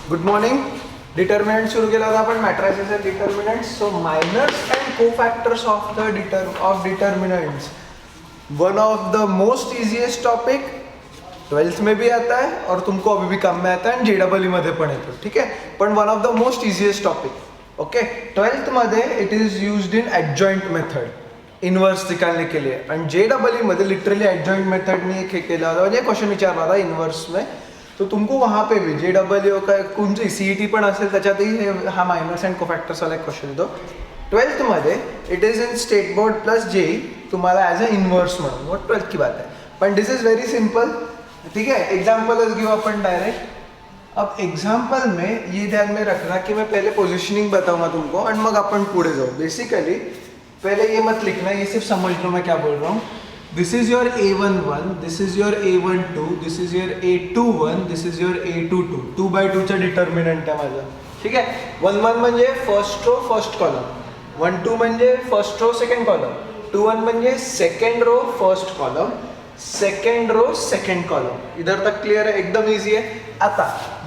Good morning. Determinant सुरू केला होता आपण matrices and determinants. So minors and cofactors of determinants, one of the most easiest topic. 12th में भी आता है और तुमको अभी भी कम में आता है, JEE मध्ये पण येतो. ठीक है, पण one of the most easiest topic. Okay, 12th मध्ये it is used in adjoint method inverse निकालने के लिए. आणि JEE मध्ये लिटरली एडजॉइंट मेथडने एक केला होता, म्हणजे क्वेश्चन विचारला होता इनवर्स में. तो तुमको वहाँ पे भी JEE का कोणती CET पण असेल त्याच्यातही हा मायनर्स अँड कोफॅक्टर्स वाला क्वेश्चन येतो. 12th मध्ये it is in state board plus JEE तुम्हाला ॲज अ इनवर्स म्हणून, वो 12th की बात है. पण दिस इज वेरी सिंपल. ठीक है, एग्जाम्पल्स गिव अपन डायरेक्ट. अब एग्जाम्पल में ये ध्यान में रखना कि मैं पहले पोजिशनिंग बताऊंगा तुमको और मग अपन पूरे जाओ. बेसिकली पहले ये मत लिखना, ये सिर्फ समझ लो मैं क्या बोल रहा हूँ. This is your A11, this is your A12, this is your A21, this is your A22. 2x2 चा डिटर्मिनंट आहे माझा. ठीक आहे, 1-1 म्हणजे फर्स्ट रो फर्स्ट कॉलम, 1-2 म्हणजे फर्स्ट रो सेकंड कॉलम, 2-1 म्हणजे second row first column, second row second column. इधर तक क्लियर आहे, एकदम इजी आहे. आता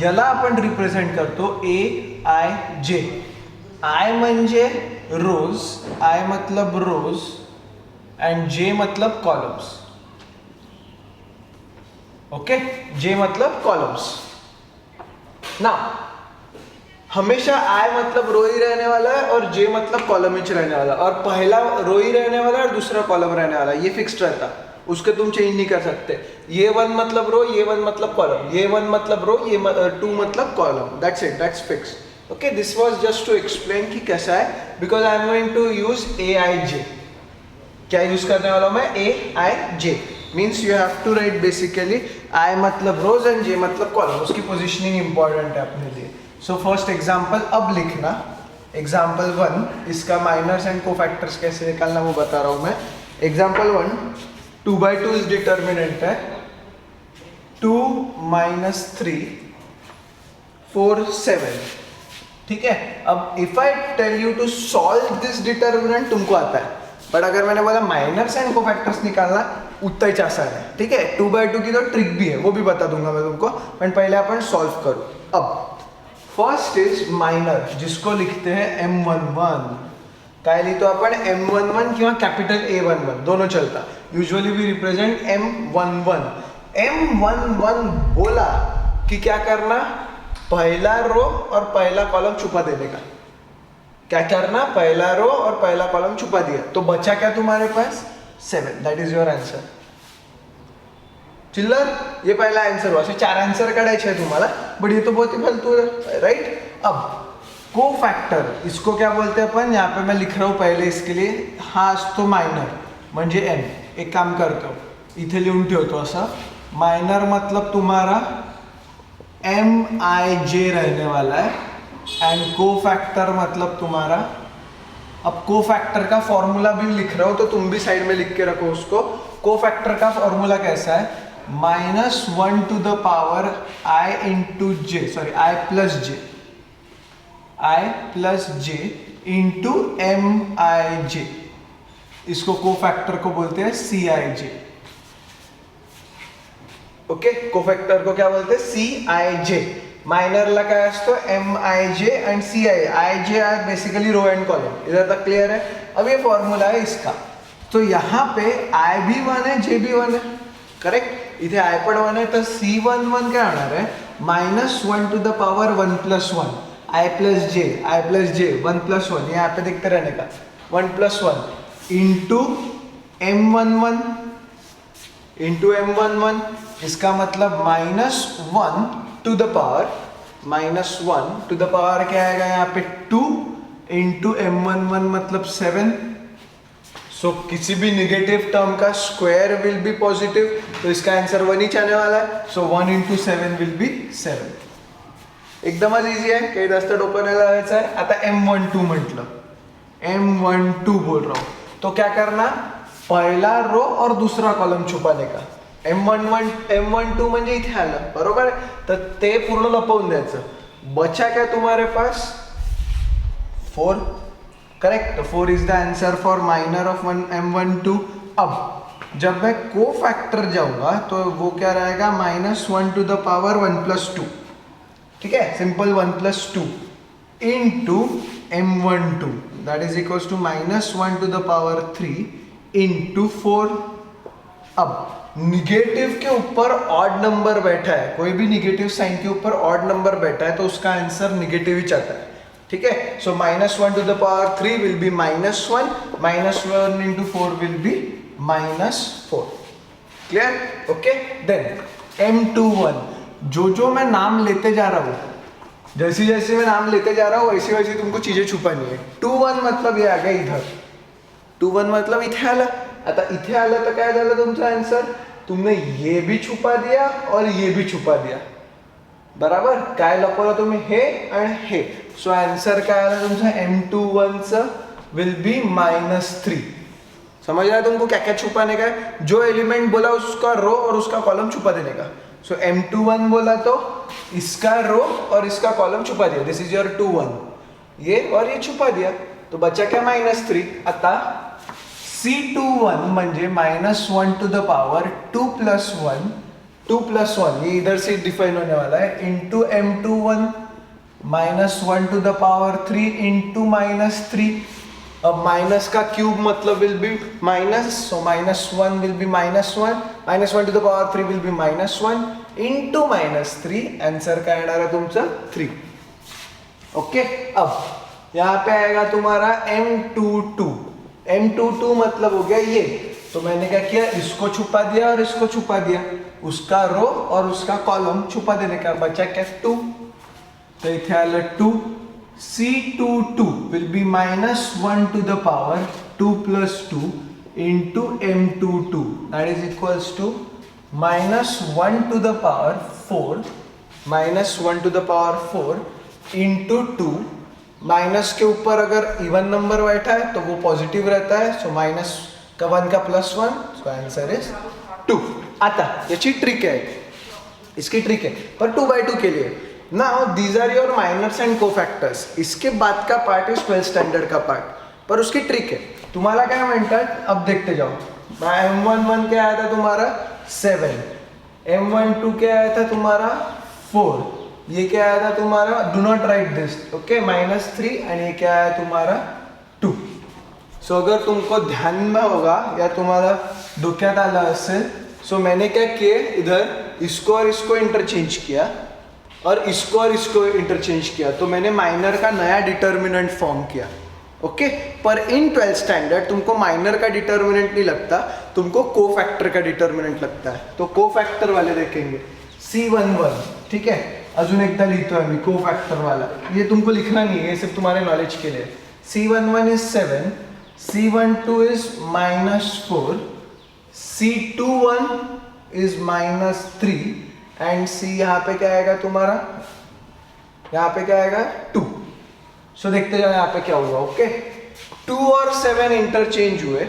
याला आपण रिप्रेझेंट करतो AIJ. I म्हणजे रोज, I मतलब रोज एंड J मतलब कॉलम्स. ओके, J मतलब कॉलम्स. ना हमेशा I मतलब रो ही रहने वाला है और J मतलब कॉलम ही रहने वाला है, और पहला रो ही रहने वाला है और दूसरा कॉलम रहने वाला है. ये फिक्स्ड रहता, उसके तुम चेंज नहीं कर सकते. ये 1 मतलब रो, ये 1 मतलब कॉलम, ये 1 मतलब रो, ये 2 मतलब column. That's it, that's fix. Okay, this was just to explain कि कैसा है, because I am going to use AIJ. क्या यूज करने वाला हूं मैं? AIJ means you have to write basically I मतलब रोज एंड J मतलब कॉलम. उसकी पोजिशनिंग इंपॉर्टेंट है अपने लिए. सो फर्स्ट एग्जाम्पल अब लिखना, एग्जाम्पल 1. इसका माइनर्स एंड कोफैक्टर्स कैसे निकालना वो बता रहा हूं मैं. एग्जाम्पल 1, 2x2 इज डिटर्मिनेंट है. 2 - 3 4 7. ठीक है, अब if I tell you to solve this determinant तुमको आता है, बट अगर मैंने बोला माइनर्स एंड कोफैक्टर्स निकालना उतना ही आसान है. ठीक है, 2x2 की तो ट्रिक भी है, वो भी बता दूंगा मैं तुमको, पण पहले अपन सॉल्व करूँ. अब फर्स्ट इज माइनर, जिसको लिखते हैं M11. काय लिहितो आपण? M11 किंवा कैपिटल A11 दोनों चलता. Usually we represent M11. M11 बोला कि क्या करना? पहला रो और पहला कॉलम छुपा देने का. क्या करना? पहला रो और पहला कॉलम छुपा दिया, तो बचा क्या तुम्हारे पास? 7. That is your answer. चिल्लर, ये पहला आंसर हुआ. असे 4 आंसर काढायचे आहे तुम्हाला, बट ये तो बहुत ही फालतू है, राइट. अब कोफैक्टर, इसको क्या बोलते हैं अपन? यहाँ पे मैं लिख रहा हूँ पहले इसके लिए. हा असतो माइनर म्हणजे M. एक काम करतो, इथे लिहून ठेवतो असं. माइनर मतलब तुम्हारा MIJ रहने वाला है एंड कोफैक्टर मतलब तुम्हारा. अब कोफैक्टर का फॉर्मूला भी लिख रहा हूँ, तो तुम भी साइड में लिख के रखो उसको. कोफैक्टर का फॉर्मूला कैसा है? -1 to the power I into J, sorry I plus J into MIJ. इसको कोफैक्टर को बोलते हैं CIJ. ओके, कोफैक्टर को क्या बोलते हैं? CIJ. माइनरला काय असतो? MIJ and CIJ. IJ are basically row and column. इधर तक क्लियर है. अब ये फॉर्मूला है इसका, तो यहाँ पे I भी 1 है, J भी 1 है, करेक्ट. इथे I पण 1 है, तो C11 क्या होणार आहे? -1 to the power 1 + 1 I plus J 1 + 1. यहाँ पे देखते रहने का. 1 + 1 इंटू M11. इसका मतलब -1 to the power क्या आएगा यहाँ पे? 2 इंटू M11 मतलब 7. सो किसी भी निगेटिव टर्म का स्क्वायर विल बी पॉजिटिव, तो इसका आंसर 1 ही आने वाला है. So 1 × 7 will be 7. एकदमच इजी आहे, काही जास्त डोकं नाही लावायचं आहे. आता M12 म्हटलं, M12 बोल रहा हूँ, तो क्या करना? पहला रो और दूसरा कॉलम छुपाने का. M12 म्हणजे इथे आलं, बरोबर आहे, तर ते पूर्ण लपवून द्यायचं. बचा क्या तुम्हारे पास? 4. Correct, 4 is the answer for minor of M12. अब जब मैं कोफैक्टर जाऊंगा तो वो क्या रहेगा? -1 to the power 1 + 2. ठीक है, simple 1 + 2 into m12 that is equals to -1 to the power 3 into 4। अब निगेटिव के ऊपर ऑड नंबर बैठा है, कोई भी निगेटिव साइन के ऊपर ऑड नंबर बैठा है तो उसका आंसर निगेटिव ही आता है, ठीक है। So -1 to the power 3 will be -1, -1 into 4 will be -4। Clear? Okay. Then m21, जो मैं नाम लेते जा रहा हूँ, जैसे जैसे मैं नाम लेते जा रहा हूँ वैसे वैसे तुमको चीजें छुपानी है। 21 मतलब ये आ गया इधर, 21 मतलब इथे आला। आता इथे आलं तर काय झालं तुमचा आन्सर, तुमने ये भी छुपा दिया और ये भी छुपा दिया, बराबर। काय लपवलं तुम्ही, हे आणि हे। सो आन्सर काय आला तुमचा m21 चं विल बी -3। समझ रहा है तुमको क्या क्या छुपाने का है? जो एलिमेंट बोला उसका रो और उसका कॉलम छुपा देने का। सो m21 बोला तो इसका रो और इसका कॉलम छुपा दिया, दिस इज योर 21, ये और ये छुपा दिया, तो बचा क्या -3। आता C21 म्हणजे -1 to the power 2 + 1, 2 + 1 ये इधर से डिफाइन होने वाला है, into m21 -1 to the power 3 into -3। अब माइनस का क्यूब मतलब will be minus, so -1 will be -1, -1 to the power 3 will be -1 into -3। Answer काय येणार आहे तुमचा 3। ओके। अब यहाँ पे आएगा तुम्हारा m22, m22 मतलब हो गया ये, तो मैंने क्या किया, इसको छुपा दिया और इसको छुपा दिया, उसका रो और उसका कॉलम छुपा देने का, बचा क्या 2, तो इथे आलं 2। C22 will be -1 to the power 2 + 2 into m22 that is equals to -1 to the power 4, -1 to the power 4 into 2। Minus के ऊपर अगर इवन नंबर बैठा है तो वो पॉजिटिव रहता है, सो माइनस का 1 का +1, सो आंसर इज 2। आता याची ट्रिक है, इसकी ट्रिक है पर 2/2 के लिए। Now these are your minors and cofactors. इसके बाद का पार्ट इज 12th स्टैंडर्ड का पार्ट, पर उसकी ट्रिक है। तुम्हाला काय म्हणतात, अब देखते जाओ। m11 क्या आया था तुम्हारा 7, m12 क्या आया था तुम्हारा 4, ये क्या आया था तुम्हारा, do not right this, okay, -3, and ये क्या आया तुम्हारा 2। सो अगर तुमको ध्यान में होगा या तुम्हारा डोक्यात आला असेल, सो मैंने क्या किया, इधर इसको और इसको इंटरचेंज किया और इसको इंटरचेंज किया, तो मैंने माइनर का नया डिटर्मिनेंट फॉर्म किया, ओके। पर इन 12th स्टैंडर्ड तुमको माइनर का डिटर्मिनेंट नहीं लगता, तुमको कोफॅक्टर का डिटर्मिनेंट लगता है, तो कोफॅक्टर वाले देखेंगे C11, ठीक है। अजून एकदा लिहितो आहे मी कोफॅक्टर वाला, ये तुमको लिखना नहीं है, ये सिर्फ तुम्हारे नॉलेज के लिए। C11 is 7, C12 is -4, C21 is -3 and C यहाँ पे क्या आएगा तुम्हारा, यहाँ पे क्या आएगा 2। सो देखते जाओ यहाँ पे क्या हुआ, ओके। 2 और 7 इंटरचेंज हुए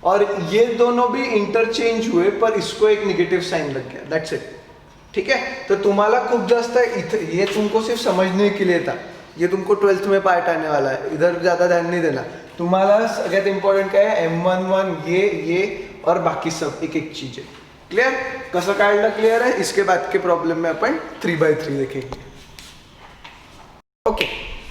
और ये दोनों भी इंटरचेंज हुए, पर इसको एक निगेटिव साइन लग गया, दैट्स इट, ठीक है। तो तुम्हाला खूप जास्त ये तुमको सिर्फ समझने के लिए था, ये तुमको 12th में पार्ट आने वाला है, इधर ज़्यादा ध्यान नहीं देना। तुम्हाला सगळ्यात इम्पॉर्टंट काय है, m11 ये और बाकी सब एक एक चीज़ें। क्लियर? कसं काढलं क्लियर है? इसके बाद के प्रॉब्लम में अपन 3/3 देखेंगे। Okay,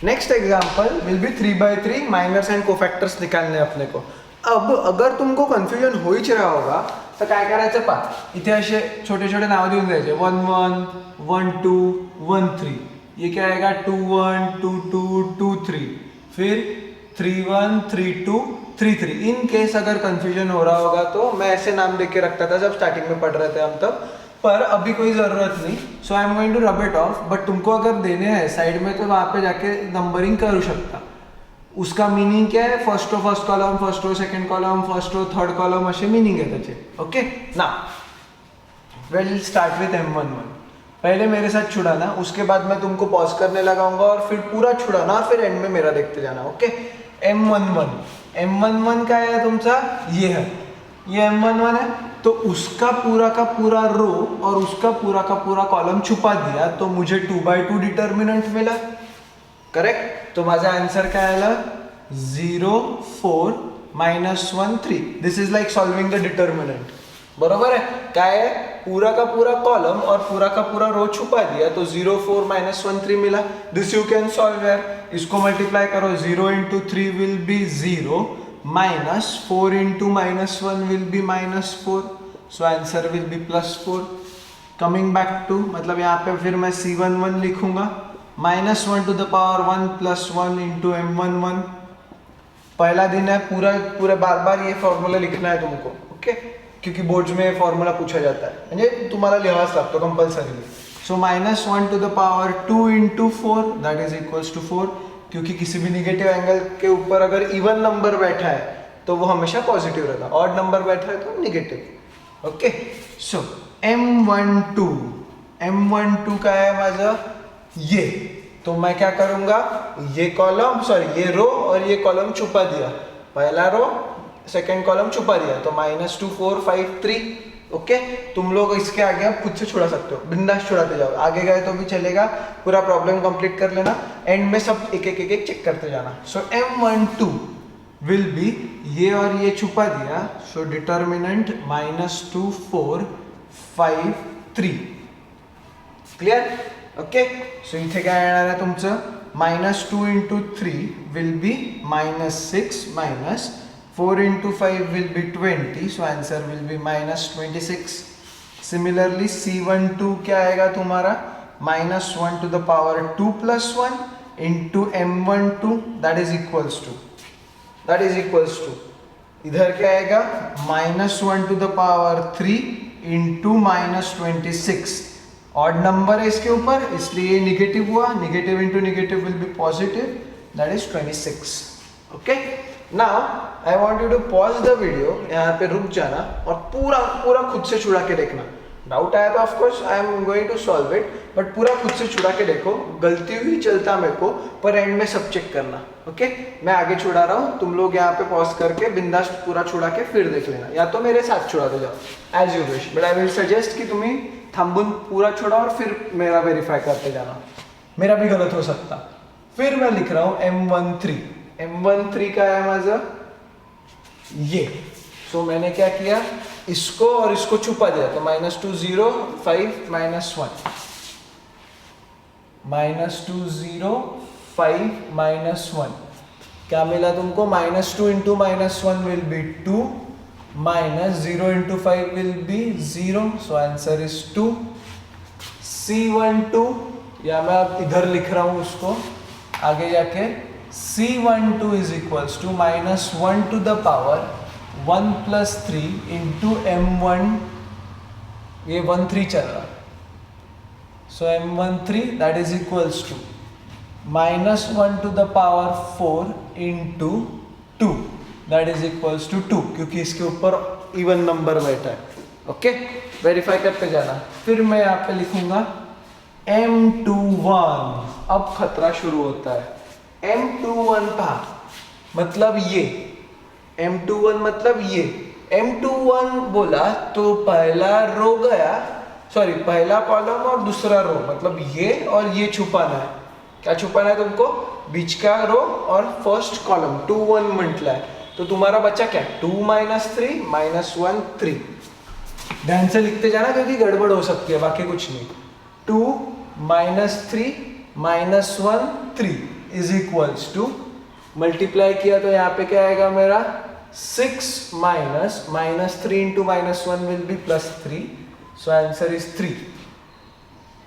next example will be 3/3 minors and cofactors निकालने अपने को। अब अगर तुमको कन्फ्युजन होईच रहा होगा तर काय करायचं, पहा इथे असे छोटे छोटे नाव देऊन द्यायचे, 11, 12, 13, ये क्या आएगा 21, 22, 23, फिर 31, 32, 33। इन केस अगर कंफ्यूजन हो रहा होगा तो मैं ऐसे नाम देके रखता था जब स्टार्टिंग में पढ़ रहे थे हम तब, पर अभी कोई ज़रूरत नहीं। So I am going to rub it off, but तुमको अगर देने हैं साइड में तो वहाँ पे जाके नंबरिंग करू शकता। उसका मीनिंग क्या है, first row first column, first row second column, first row third column, असे मीनिंग है त्याचे, ओके। ना विल स्टार्ट विथ m11। पहले मेरे साथ छुड़ाना, उसके बाद मैं तुमको पॉज करने लगाऊंगा और फिर पूरा छुड़ाना और फिर एंड में मेरा देखते जाना, ओके। m11 का है तुमचा, ये है, ये m11 है, तो उसका पूरा का पूरा रो और उसका पूरा का पूरा कॉलम छुपा दिया, तो मुझे 2/2 डिटर्मिनेंट मिला, करेक्ट। तो माझा आंसर काय आला 0, 4, -1, 3। This is like solving the determinant, बरोबर है, क्या है, पूरा का पूरा कॉलम और पूरा का पूरा रो छुपा दिया तो 0 4 -1 3 मिला. दिस यू कैन सॉल्व यार. इसको मल्टीप्लाई करो, 0 into 3 will be 0 -4 into -1 will be -4. So answer will be +4. Coming back to, मतलब यहाँ पे फिर मैं C11 लिखूंगा, -1 to the power 1 + 1 into M11. पहला दिन है, पूरा बार बार ये फॉर्मूला लिखना है तुमको, ओके, क्योंकि बोर्ड्स में फॉर्मूला पूछा जाता है म्हणजे तुम्हाला लिहावाच लागतो compulsorily. So -1 to the power 2 into 4 that is equals to 4, क्योंकि किसी भी निगेटिव एंगल के ऊपर अगर इवन नंबर बैठा है तो वो हमेशा पॉजिटिव रहता है, ऑड नंबर बैठा है तो निगेटिव. ओके, सो M12 का है माझा ये, तो मैं क्या करूंगा, ये कॉलम ये रो और ये कॉलम छुपा दिया, पहला रो सेकेंड कॉलम छुपा दिया, तो -2 4 5 3. ओके, तुम लोग इसके आगे आप खुद से छुड़ा सकते हो, बिंदास छुड़ाते जाओ, आगे गए तो भी चलेगा, पूरा प्रॉब्लम कंप्लीट कर लेना, एंड में सब एक एक चेक करते जाना. सो M12 विल बी, ये और ये छुपा दिया, सो डिटर्मिनेंट -2 4 5 3. क्लियर. ओके, सो इथे काय येणार आहे तुमचं, -2 into 3 will B -6 -4 into 5 will be 20, so answer will be -26. Similarly C12 क्या आएगा तुम्हारा, -1 to the power 2 + 1 into M12 that is equals to इधर क्या आएगा, -1 to the power 3 into -26. Odd number है इसके ऊपर, इसलिए निगेटिव हुआ, negative into negative will be positive, that is 26. Okay, now I want you to pause the video, यहाँ पे रुक जाना और पूरा खुद से छुड़ा के देखना. डाउट आया तो of course I am going to solve it, but पूरा खुद से छुड़ा के देखो, गलती हुई चलता मेरे को, पर एंड में सब चेक करना. ओके, मैं आगे छुड़ा रहा हूँ, तुम लोग यहाँ पे पॉज करके बिंदास पूरा छुड़ा के फिर देख लेना, या तो मेरे साथ छुड़ाते जाओ as you wish, but I will suggest कि तुम्हें थांबून पूरा छोड़ा और फिर मेरा वेरीफाई करते जाना, मेरा भी गलत हो सकता. फिर मैं लिख रहा हूँ M13 का है माझा ये. सो मैंने क्या किया, इसको और इसको छुपा दिया, तो -2 0 5 -1 -2 0 5 -1 क्या मिला तुमको, -2 into -1 will B 2, -0 into 5 will be 0, so answer is 2. C12 या मैं अब इधर लिख रहा हूँ उसको आगे जाके, C12 is equals to -1 to the power 1 + 3 into M1, ये 1 3 चल रहा, so M13 that is equals to -1 to the power 4 into 2, that is equals to 2, क्योंकि इसके ऊपर इवन नंबर बैठा है. ओके, वेरीफाई करते जाना. फिर मैं यहाँ पे लिखूंगा M21. अब खतरा शुरू होता है. M21 था मतलब ये, M21 मतलब ये, M21 बोला तो पहला रो गया, पहला कॉलम और दूसरा रो, मतलब ये और ये छुपाना है. क्या छुपाना है तुमको, बीच का रो और फर्स्ट कॉलम 2 1 म्हटला है, तो तुम्हारा बच्चा क्या, 2 -3 -1 3. ध्यान से लिखते जाना क्योंकि गड़बड़ हो सकती है, बाकी कुछ नहीं. 2 -3 -1 3 इज इक्वल्स टू, मल्टीप्लाई किया तो यहाँ पे क्या आएगा मेरा, 6 -3 into -1 will B +3, so answer is 3.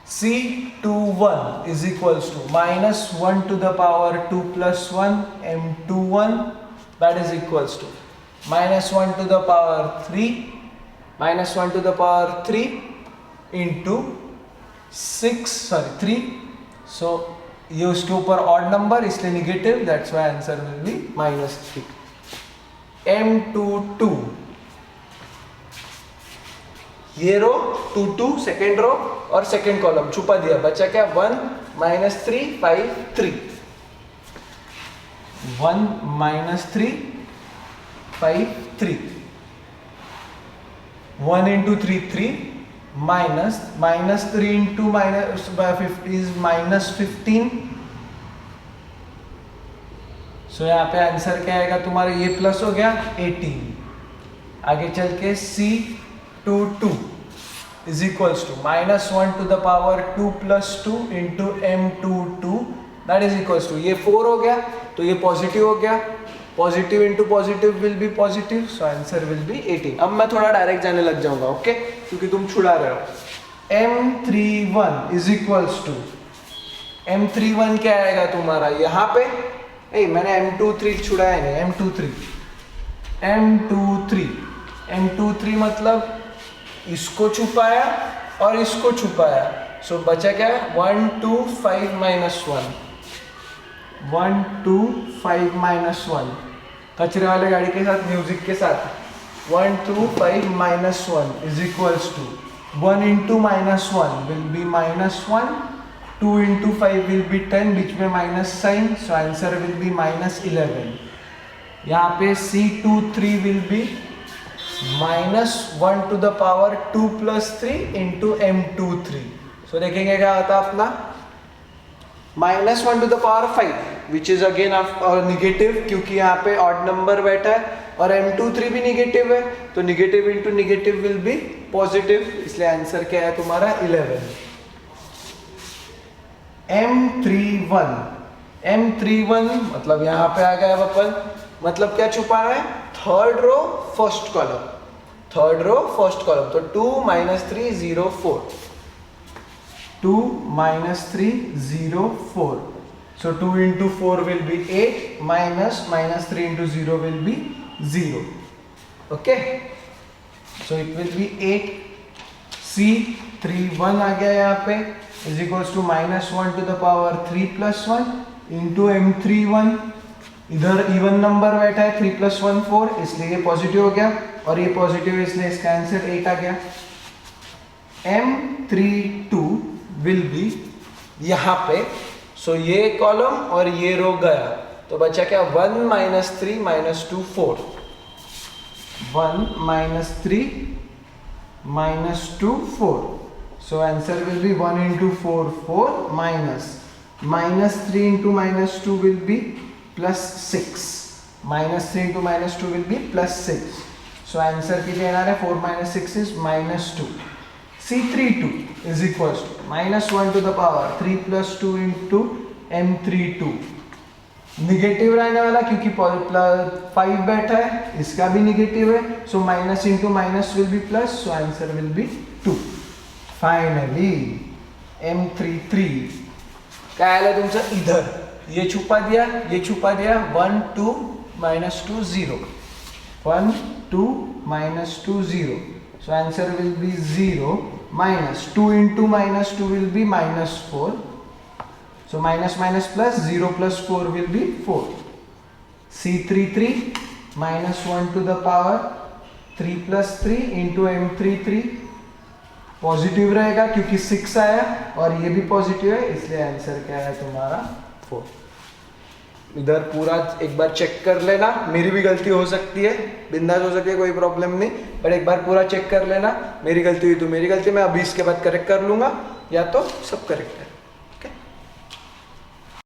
C21 is equals to -1 to the power 2 + 1 M21, that is equals to -1 to the power 3 into 3. So ये उसके ऊपर ऑड नंबर इसलिए negative, that's why answer will B -3. M22 ये रो 2 2 second row और second column छुपा दिया, बचा क्या, 1 -3 5 3. 1 -3 5 3. 1 into 3 3 -3 into -50 is -15. सो यहाँ पे आंसर क्या आएगा तुम्हारा, ये प्लस हो गया 18. आगे चल के into 2 is equals to -1 to the power 2 plus 2 into m22 that is equals to, ये 4 हो गया तो ये पॉजिटिव हो गया, positive into positive will be positive, so answer will B 18। अब मैं थोड़ा डायरेक्ट जाने लग जाऊंगा, ओके, क्योंकि तुम छुड़ा रहे हो। m31 is equals to, m31 क्या आएगा तुम्हारा यहाँ पे, मैंने m23 छुड़ाया नहीं, m23 मतलब इसको छुपाया और इसको छुपाया, सो बचा क्या, 1 2 5 minus 1, 1 2 5 minus 1, कचरे वाले गाड़ी के साथ म्यूजिक के साथ, 1 2 5 minus 1 is equals to 1 into -1 will be -1, 2 into 5 will be 10, बीच में minus sign, so answer will be -11। यहाँ पे C23 will be -1 to the power 2 plus 3 into m23, सो देखेंगे क्या होता अपना, -1 to the power 5 which is again negative, क्योंकि यहाँ पे ऑड नंबर बैठा है और m23 भी निगेटिव है, तो negative into negative will be positive, इसलिए आंसर क्या है तुम्हारा 11। m31 मतलब यहाँ पे आ गया अपन, मतलब क्या छुपा रहा है, थर्ड रो फर्स्ट कॉलम, तो 2 - 3 0 4, 2 - 3 0 4, so 2 into 4 will be 8, -3 into 0 will be 0, okay, so it will be 8। C31 आ गया यहाँ पे is equals to -1 to the power 3 plus 1 into m31, इधर इवन नंबर बैठा है, 3 plus 1 4, इसलिए ये पॉजिटिव हो गया और ये पॉजिटिव, इसलिए इसका आंसर 8 आ गया। m32 विल बी यहाँ पे, सो ये कॉलम और ये रो गया, तो बचा क्या, 1 - 3 - 2 4, 1 - 3 - 2 4, so answer will be 1 into 4 4 -3 into -2 will be +6, -3 into -2 will be +6, so answer कितने आ रहा है, 4 - 6 is -2। C32 is equals to -1 to the power 3 plus 2 into m32, negative रहने वाला क्योंकि 5 बैठा है, इसका भी निगेटिव है, so minus into minus will be plus, so answer will B 2। Finally m33 काय आलं तुमचं, इधर ये छुपा दिया, 1 2 -2 0, 1 2 -2 0, so answer will be 0, minus 2 into -2 will be -4, so minus plus 0 plus 4 will be 4। C33 -1 to the power 3 plus 3 into m33, positive रहेगा क्योंकि 6 आया और ये भी पॉजिटिव है, इसलिए आंसर क्या है तुम्हारा 4। इधर पूरा एक बार चेक कर लेना, मेरी भी गलती हो सकती है, बिंदास हो सकती है, कोई प्रॉब्लम नहीं, पर एक बार पूरा चेक कर लेना, मेरी गलती हुई तो मेरी गलती, मैं अभी इसके बाद करेक्ट कर लूंगा, या तो सब करेक्ट है।